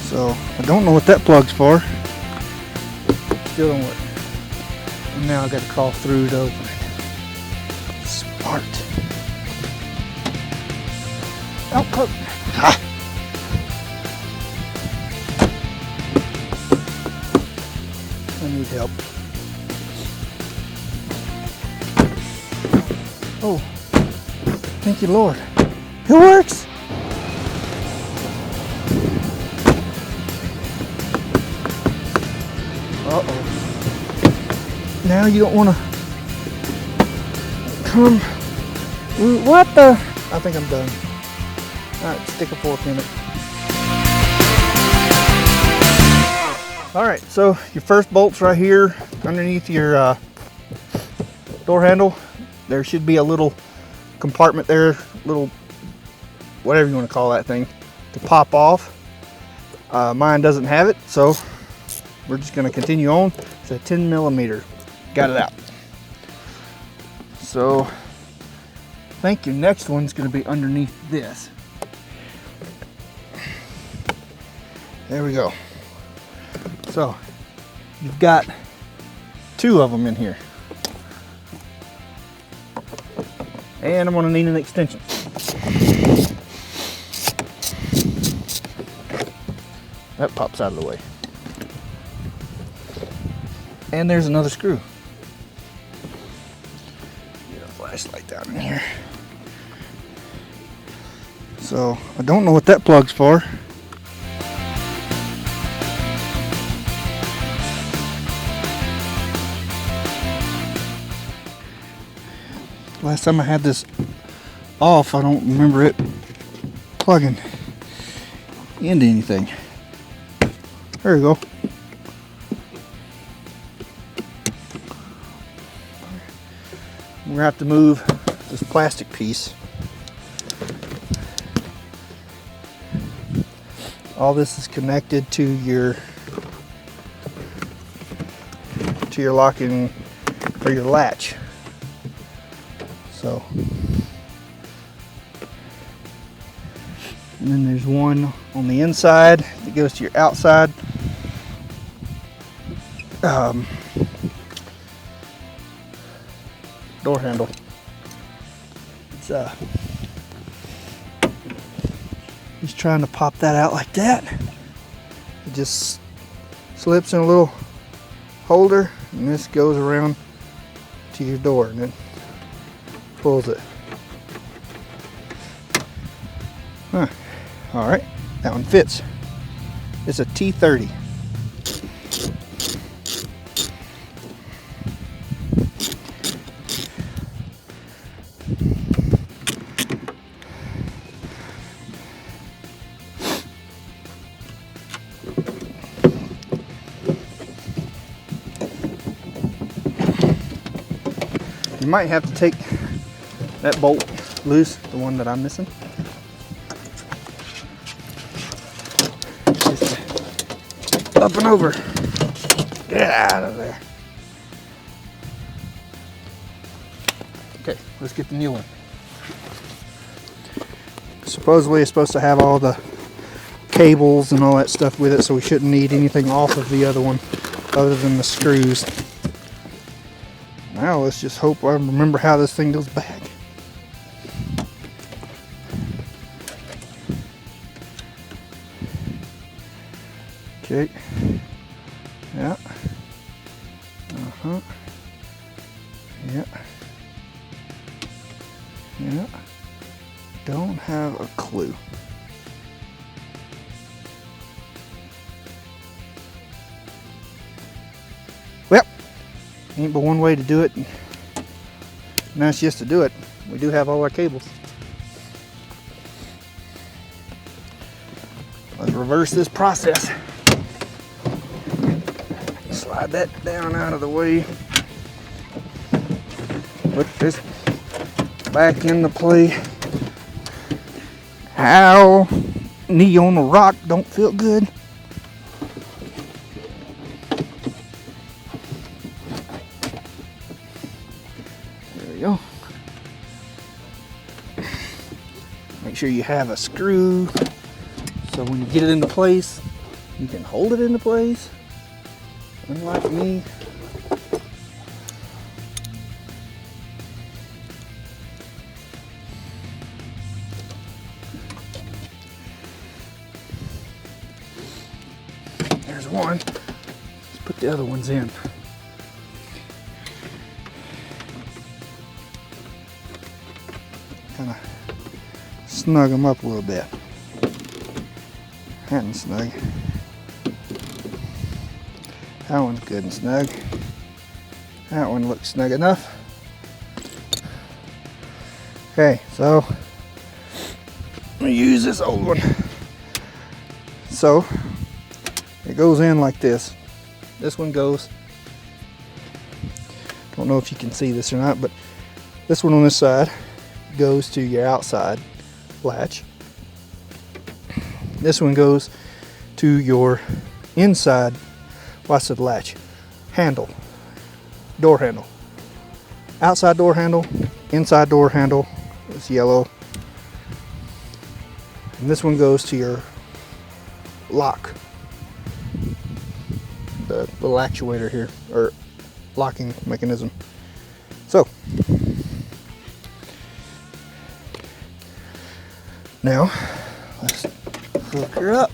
So I don't know what that plug's for. Still don't work. And now I got to crawl through to open it. Smart. Oh, cook. Ha! I need help. Oh, thank you, Lord. It works. Uh-oh. Now you don't want to come. What the? I think I'm done. All right, stick a fork in it. All right, so your first bolt's right here underneath your door handle. There should be a little compartment there, little whatever you want to call that thing, to pop off. Mine doesn't have it, so we're just going to continue on. It's a 10 millimeter. Got it out. So I think your next one's going to be underneath this. There we go. So you've got two of them in here. And I'm going to need an extension. That pops out of the way. And there's another screw. Get a flashlight down in here. So I don't know what that plug's for. Last time I had this off, I don't remember it plugging into anything. There we go. We're gonna have to move this plastic piece. All this is connected to your locking or your latch. So, and then there's one on the inside that goes to your outside door handle. It's just trying to pop that out like that. It just slips in a little holder, and this goes around to your door, and then pulls it. Huh. All right, that one fits. It's a T30. You might have to take that bolt loose, the one that I'm missing. Just up and over. Get out of there. Okay, let's get the new one. Supposedly it's supposed to have all the cables and all that stuff with it, so we shouldn't need anything off of the other one other than the screws. Now let's just hope I remember how this thing goes back. Okay. Yeah. Uh-huh. Yeah. Yeah. Don't have a clue. Well, ain't but one way to do it. And that's just to do it. We do have all our cables. Let's reverse this process. Slide that down out of the way. Put this back into play. Ow! Knee on the rock don't feel good. There we go. Make sure you have a screw so when you get it into place, You can hold it into place, unlike me. There's one. Let's put the other ones in. Kind of snug them up a little bit. That one's snug. That one's good and snug. That one looks snug enough. Okay, so I'm gonna use this old one. So it goes in like this. This one goes, don't know if you can see this or not, but this one on this side goes to your outside latch. This one goes to your inside, well, I said latch, handle, door handle. Outside door handle, inside door handle, it's yellow. And this one goes to your lock, the little actuator here, or locking mechanism. So, now, let's hook her up.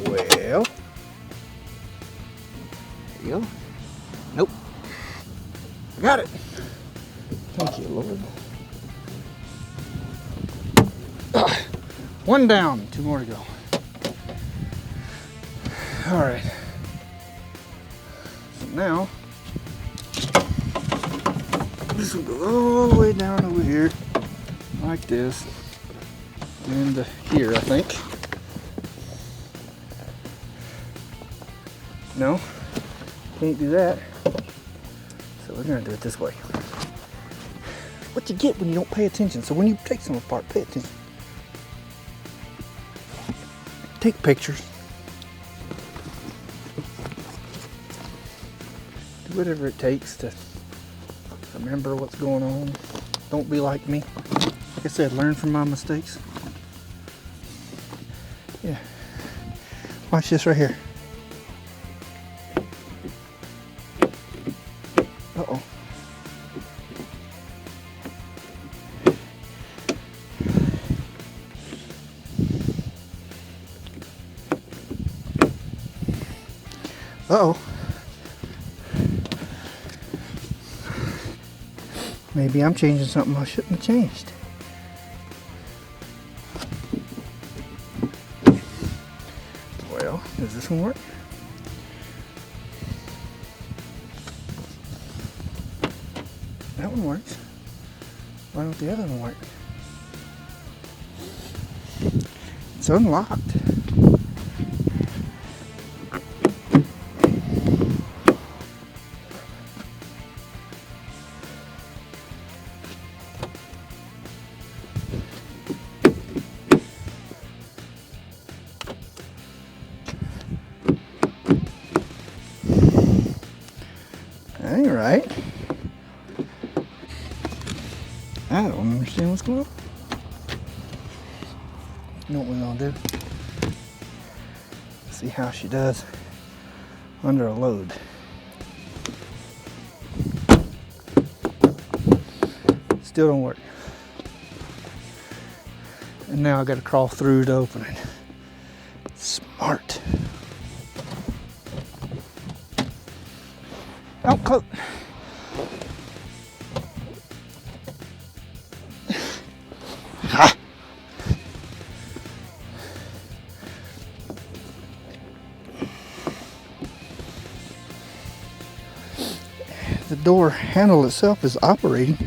Well, there you go. Nope. Got it. Thank you, Lord. One down, 2 more to go. All right. So now, this will go all the way down over here, like this, and here, I think. No, can't do that. So we're gonna do it this way. What you get when you don't pay attention. So when you take something apart, pay attention. Take pictures. Do whatever it takes to remember what's going on. Don't be like me. Like I said, learn from my mistakes. Yeah. Watch this right here. Uh-oh. Uh-oh. Maybe I'm changing something I shouldn't have changed. Well, does this one work? That one works. Why don't the other one work? It's unlocked. That ain't right. I don't understand what's going on. You know what we're gonna do? See how she does under a load. Still don't work. And now I gotta crawl through to open it. Smart. Oh, close. The door handle itself is operating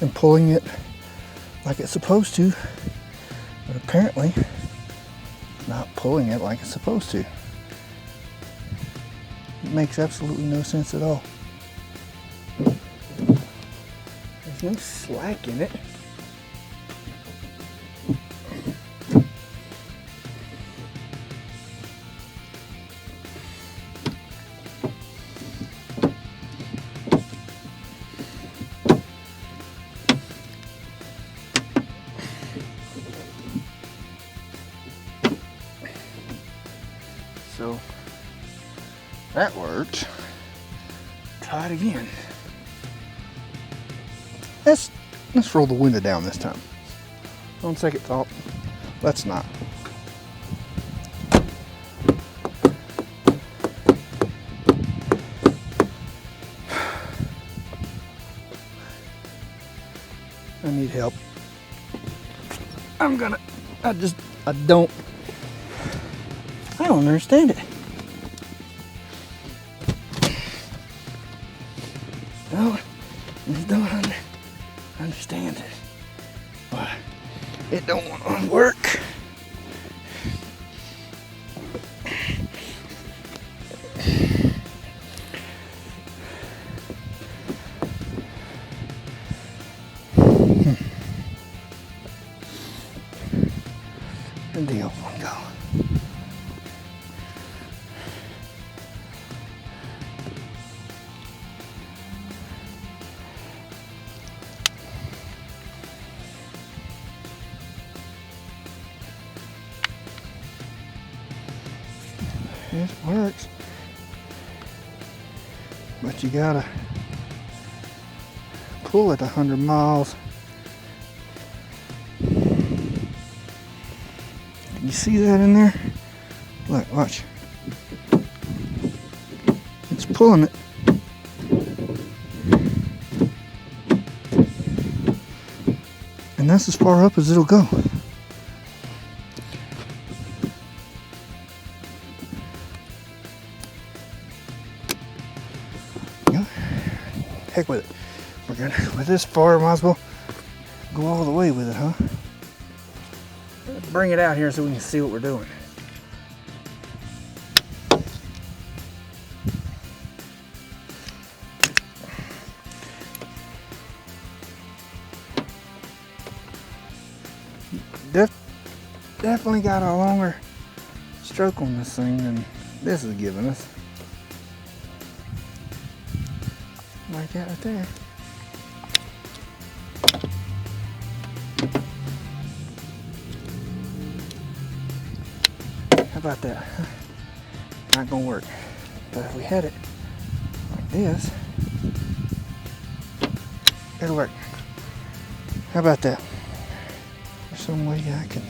and pulling it like it's supposed to, but apparently not pulling it like it's supposed to. It makes absolutely no sense at all. There's no slack in it. So that worked. Try it again. Let's roll the window down this time. On second thought, let's not. I need help. I don't understand it. I don't understand it. Why it don't want to work. Where'd the old one go? It works, but you gotta pull it 100 miles. You see that in there? Look, watch. It's pulling it. And that's as far up as it'll go. Heck with it. We're gonna, with this far, might as well go all the way with it, huh? Bring it out here so we can see what we're doing. Definitely got a longer stroke on this thing than this is giving us. Like that right there. How about that? Not gonna work. But if we had it like this, it'll work. How about that? There's some way I can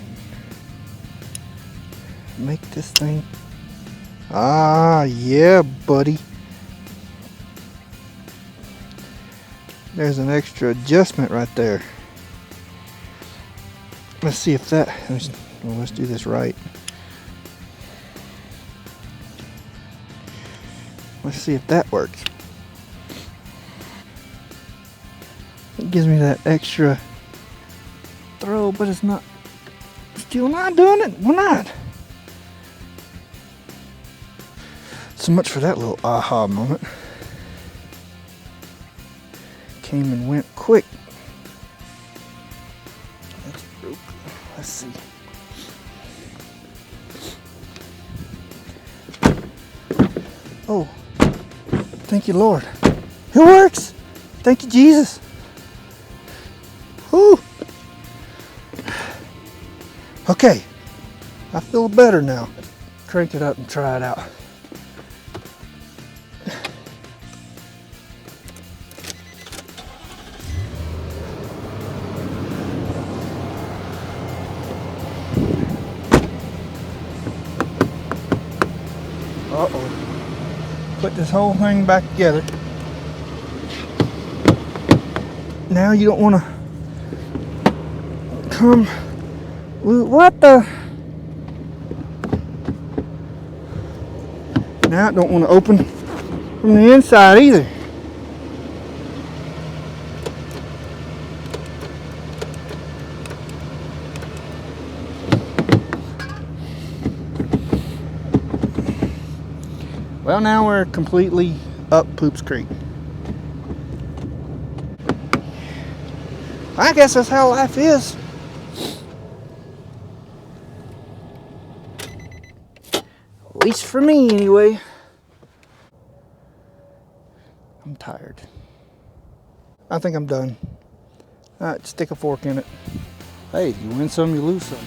make this thing. Ah, yeah, buddy. There's an extra adjustment right there. Let's see if that, let's do this right. Let's see if that works. It gives me that extra throw, but it's not, still not doing it. Why not? So much for that little aha moment. Came and went quick. That's broke. Let's see. Oh, thank you, Lord. It works. Thank you, Jesus. Whew. Okay, I feel better now. Crank it up and try it out. Uh-oh. Put this whole thing back together. Now you don't want to come. What the? Now it don't want to open from the inside either. Well, now we're completely up Poops Creek. I guess that's how life is. At least for me, anyway. I'm tired. I think I'm done. Alright, stick a fork in it. Hey, you win some, you lose some.